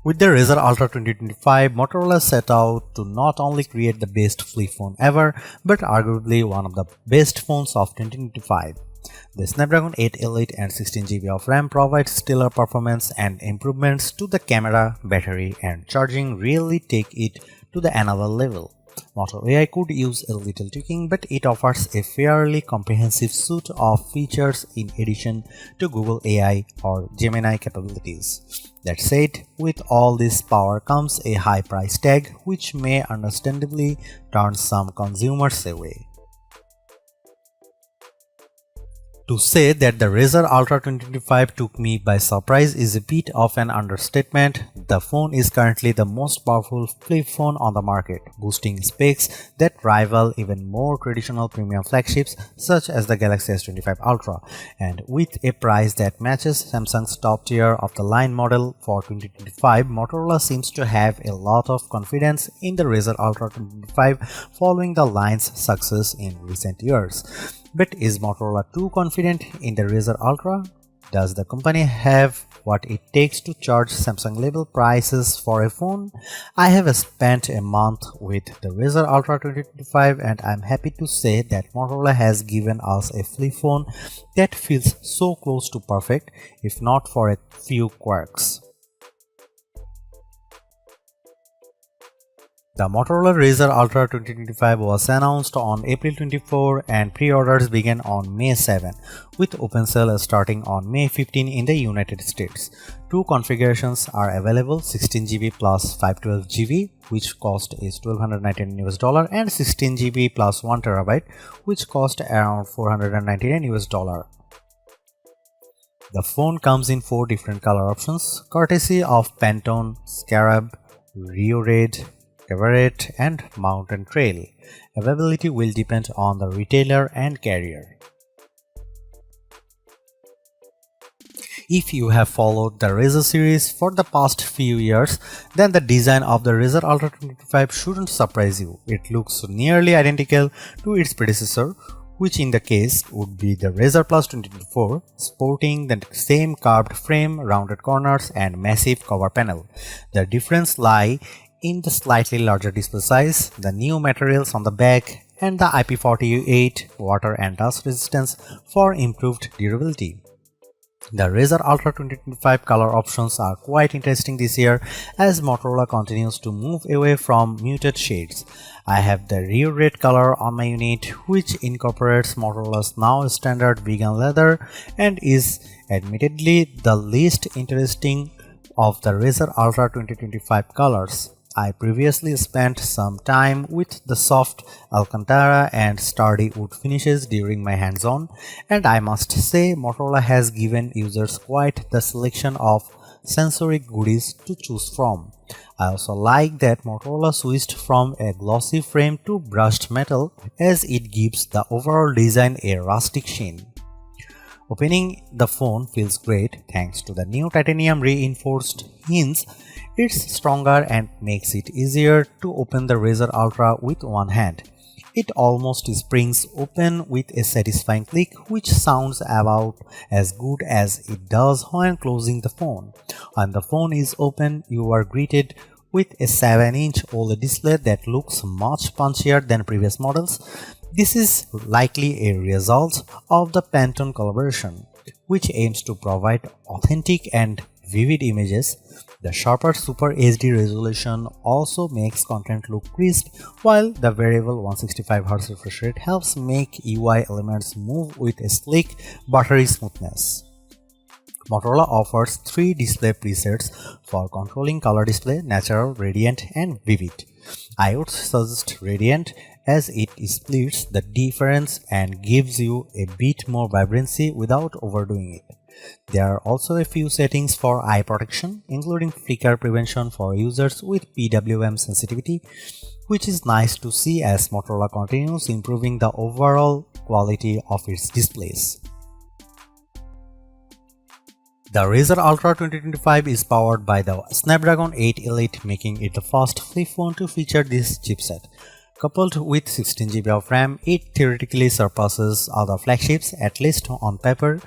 With the Razr Ultra 2025, Motorola set out to not only create the best flip phone ever, but arguably one of the best phones of 2025. The Snapdragon 8 Elite and 16GB of RAM provide stellar performance, and improvements to the camera, battery, and charging really take it to the another level. Moto AI could use a little tweaking, but it offers a fairly comprehensive suite of features in addition to Google AI or Gemini capabilities. That said, with all this power comes a high price tag, which may understandably turn some consumers away. To say that the Razr Ultra 2025 took me by surprise is a bit of an understatement. The phone is currently the most powerful flip phone on the market, boasting specs that rival even more traditional premium flagships such as the Galaxy S25 Ultra, and with a price that matches Samsung's top tier of the line model for 2025, Motorola seems to have a lot of confidence in the Razr Ultra 2025 following the line's success in recent years. But is Motorola too confident in the Razr Ultra? Does the company have what it takes to charge Samsung level prices for a phone? I have spent a month with the Razr Ultra 2025 and I'm happy to say that Motorola has given us a flip phone that feels so close to perfect, if not for a few quirks. The Motorola Razr Ultra 2025 was announced on April 24 and pre-orders began on May 7, with open sale starting on May 15 in the United States. Two configurations are available: 16GB plus 512GB, which cost is $1,299 and 16GB plus 1TB, which cost around $499. The phone comes in 4 different color options, courtesy of Pantone, Scarab, Rio Red, Everett, and Mountain Trail. Availability will depend on the retailer and carrier. If you have followed the Razr series for the past few years, then the design of the Razr Ultra 2025 shouldn't surprise you. It looks nearly identical to its predecessor, which in the case would be the Razr Plus 2024, sporting the same curved frame, rounded corners, and massive cover panel. The difference lies in the slightly larger display size, the new materials on the back, and the IP48 water and dust resistance for improved durability. The Razr Ultra 2025 color options are quite interesting this year as Motorola continues to move away from muted shades. I have the Rio Red color on my unit, which incorporates Motorola's now standard vegan leather and is admittedly the least interesting of the Razr Ultra 2025 colors. I previously spent some time with the soft Alcantara and sturdy wood finishes during my hands-on, and I must say Motorola has given users quite the selection of sensory goodies to choose from. I also like that Motorola switched from a glossy frame to brushed metal, as it gives the overall design a rustic sheen. Opening the phone feels great thanks to the new titanium reinforced hinge. It's stronger and makes it easier to open the Razr Ultra with one hand. It almost springs open with a satisfying click, which sounds about as good as it does when closing the phone. When the phone is open, you are greeted with a 7-inch OLED display that looks much punchier than previous models. This is likely a result of the Pantone collaboration, which aims to provide authentic and vivid images. The sharper Super HD resolution also makes content look crisp, while the variable 165Hz refresh rate helps make UI elements move with a sleek, buttery smoothness. Motorola offers 3 display presets for controlling color display: natural, radiant, and vivid. I would suggest radiant as it splits the difference and gives you a bit more vibrancy without overdoing it. There are also a few settings for eye protection, including flicker prevention for users with PWM sensitivity, which is nice to see as Motorola continues improving the overall quality of its displays. The Razr Ultra 2025 is powered by the Snapdragon 8 Elite, making it the first flip phone to feature this chipset. Coupled with 16GB of RAM, it theoretically surpasses other flagships, at least on paper.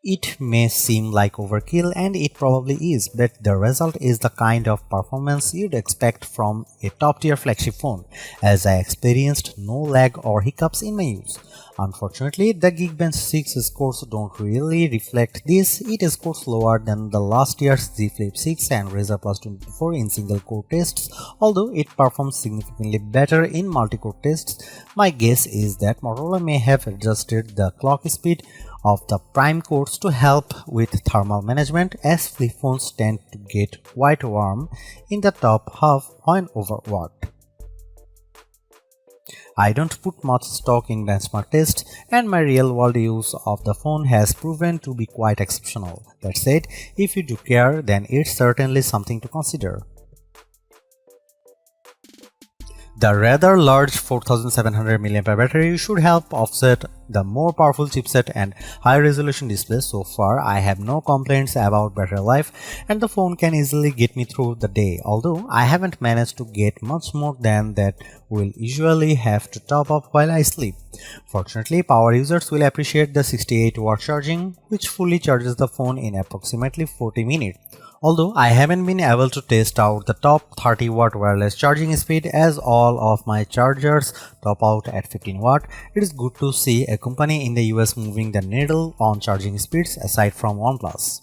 It may seem like overkill, and it probably is, but the result is the kind of performance you'd expect from a top-tier flagship phone, as I experienced no lag or hiccups in my use. Unfortunately, the Geekbench 6 scores don't really reflect this. It scores lower than the last year's Z Flip 6 and Razr Plus 24 in single-core tests, although it performs significantly better in multi-core tests. My guess is that Motorola may have adjusted the clock speed of the prime cores to help with thermal management, as flip phones tend to get quite warm in the top half when overworked. I don't put much stock in benchmark tests, and my real-world use of the phone has proven to be quite exceptional. That said, if you do care, then it's certainly something to consider. The rather large 4700 mAh battery should help offset the more powerful chipset and high-resolution display. So far, I have no complaints about battery life, and the phone can easily get me through the day, although I haven't managed to get much more than that will usually have to top up while I sleep. Fortunately, power users will appreciate the 68-watt charging, which fully charges the phone in approximately 40 minutes. Although I haven't been able to test out the top 30-watt wireless charging speed, as all of my chargers top out at 15 watt, it is good to see a company in the US moving the needle on charging speeds aside from OnePlus.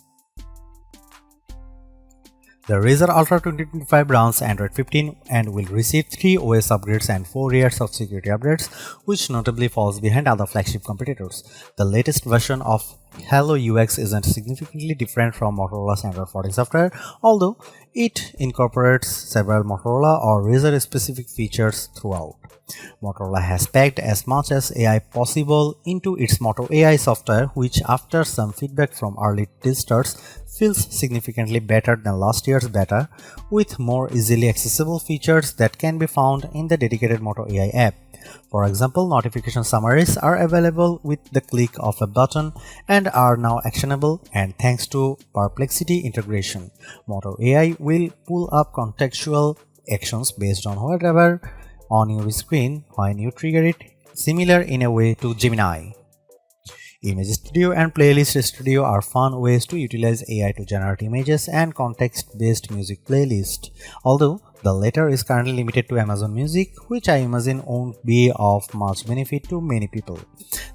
The Razr Ultra 2025 runs Android 15 and will receive 3 OS upgrades and 4 years of security updates, which notably falls behind other flagship competitors. The latest version of Hello UX isn't significantly different from Motorola's Android 14 software, although it incorporates several Motorola or Razr specific features throughout. Motorola has packed as much as AI possible into its Moto AI software, which after some feedback from early testers feels significantly better than last year's beta, with more easily accessible features that can be found in the dedicated Moto AI app. For example, notification summaries are available with the click of a button and are now actionable, and thanks to Perplexity integration, Moto AI will pull up contextual actions based on whatever on your screen when you trigger it, similar in a way to Gemini. Image Studio and Playlist Studio are fun ways to utilize AI to generate images and context-based music playlists, although the latter is currently limited to Amazon Music, which I imagine won't be of much benefit to many people.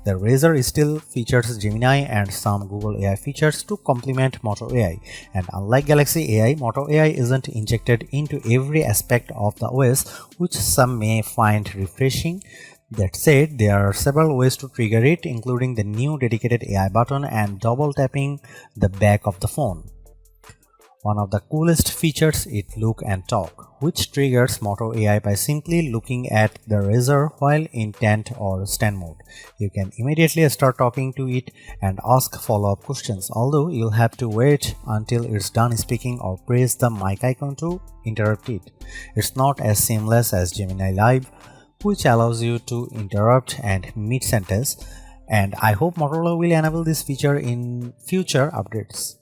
The Razr still features Gemini and some Google AI features to complement Moto AI, and unlike Galaxy AI, Moto AI isn't injected into every aspect of the OS, which some may find refreshing. That said, there are several ways to trigger it, including the new dedicated AI button and double tapping the back of the phone. One of the coolest features is Look and Talk, which triggers Moto AI by simply looking at the Razr while in tent or stand mode. You can immediately start talking to it and ask follow-up questions, although you'll have to wait until it's done speaking or press the mic icon to interrupt it. It's not as seamless as Gemini Live, which allows you to interrupt and mid-sentence, and I hope Motorola will enable this feature in future updates.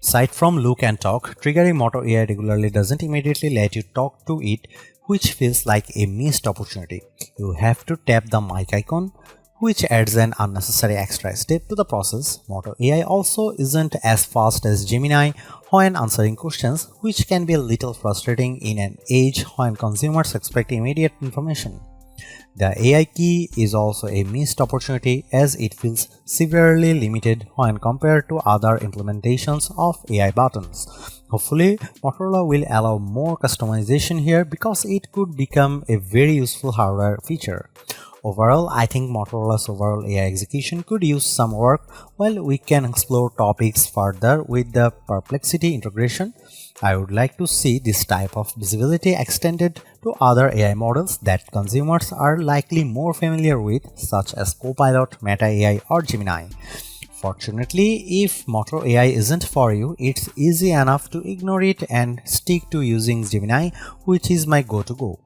Aside from Look and Talk, triggering Moto AI regularly doesn't immediately let you talk to it, which feels like a missed opportunity. You have to tap the mic icon, which adds an unnecessary extra step to the process. Moto AI also isn't as fast as Gemini when answering questions, which can be a little frustrating in an age when consumers expect immediate information. The AI key is also a missed opportunity, as it feels severely limited when compared to other implementations of AI buttons. Hopefully, Motorola will allow more customization here, because it could become a very useful hardware feature. Overall, I think Motorola's overall AI execution could use some work, while we can explore topics further with the Perplexity integration. I would like to see this type of visibility extended to other AI models that consumers are likely more familiar with, such as Copilot, Meta AI, or Gemini. Fortunately, if Moto AI isn't for you, it's easy enough to ignore it and stick to using Gemini, which is my go-to-go.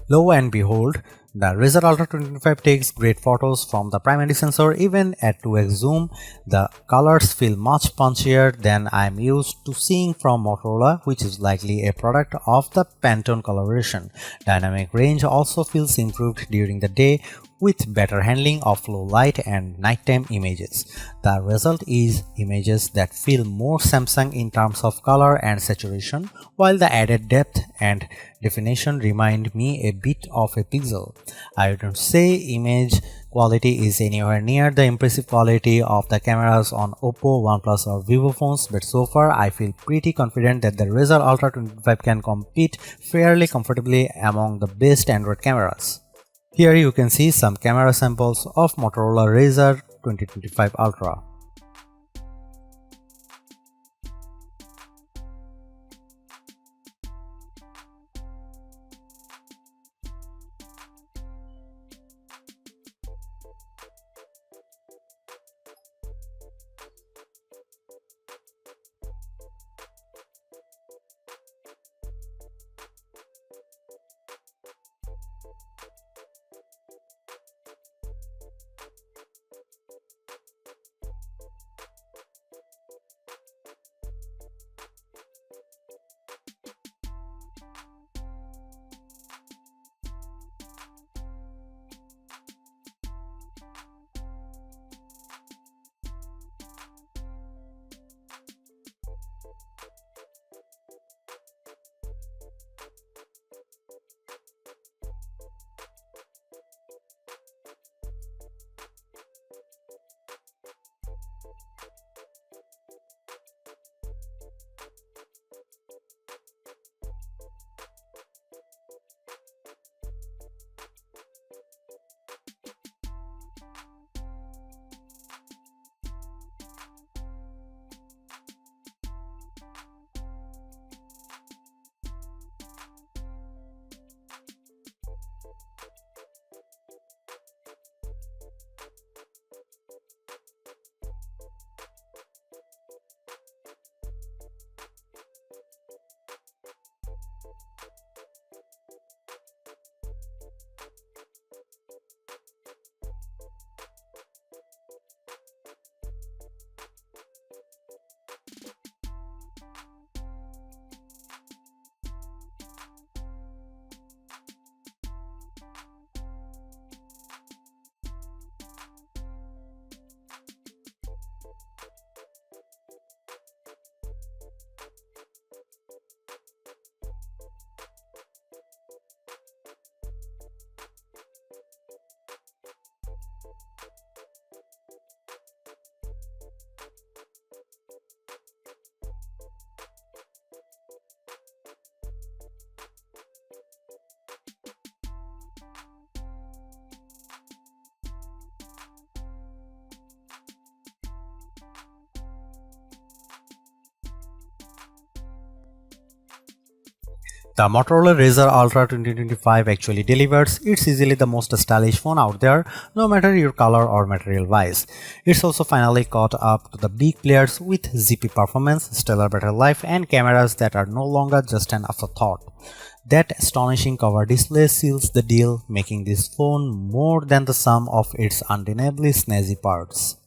Lo and behold, the Razr Ultra 2025 takes great photos from the primary sensor. Even at 2x zoom, the colors feel much punchier than I'm used to seeing from Motorola, which is likely a product of the Pantone collaboration. Dynamic range also feels improved during the day, with better handling of low light and nighttime images. The result is images that feel more Samsung in terms of color and saturation, while the added depth and definition remind me a bit of a Pixel. I wouldn't say image quality is anywhere near the impressive quality of the cameras on Oppo, OnePlus or Vivo phones, but so far I feel pretty confident that the Razr Ultra 25 can compete fairly comfortably among the best Android cameras. Here you can see some camera samples of Motorola Razr 2025 Ultra. The Motorola Razr Ultra 2025 actually delivers. It's easily the most stylish phone out there, no matter your color or material wise. It's also finally caught up to the big players with zippy performance, stellar battery life, and cameras that are no longer just an afterthought. That astonishing cover display seals the deal, making this phone more than the sum of its undeniably snazzy parts.